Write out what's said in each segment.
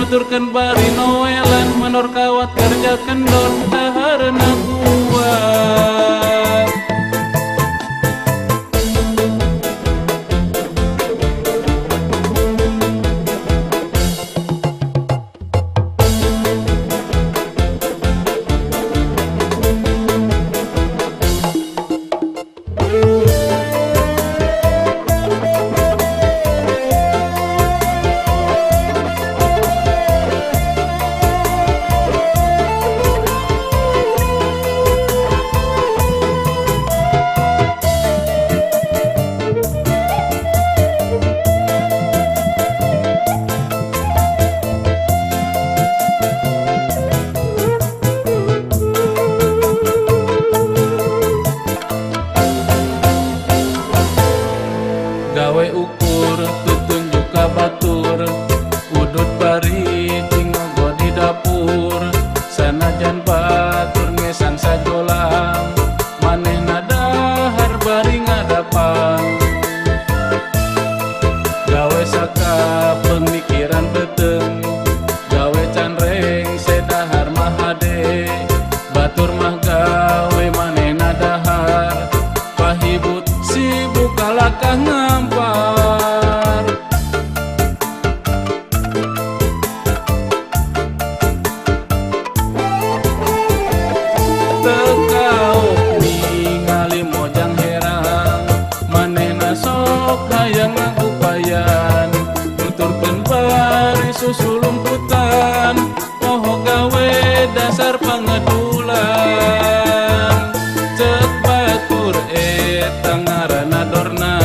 nuturkan bari noelan manor kawat kerja kendor daharna kuat. Gawe ukur tutunjuk ka batur udut bari cingogo di dapur sanajan batur ngesan sajolang manehna dahar bari ngadapang gawe saka pemikiran beteng gawe canreng sedahar mahade batur mah gawe manehna dahar pahibut sibuk kalakah ngampar tekau ningali mojang herang manehna sok hayang ngagupayan nuturkeun bari susulumputan poho gawe dasar pangadulan cek batur eta ngaranna dorna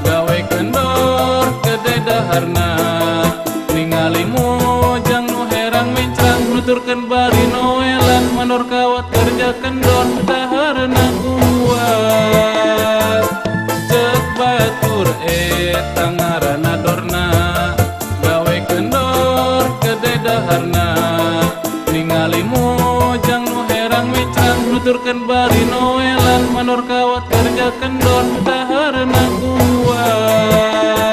gawe kendor gede daharna ningali mojang nu herang mincang nuturkeun bari noelan manor kawat kerja kendor daharna kuat cek batur eta ngaranna dorna gawe kendor gede daharna ningali mojang nu herang mincang nuturkeun bari noelan manor kawat kerja kendor daharna kuat.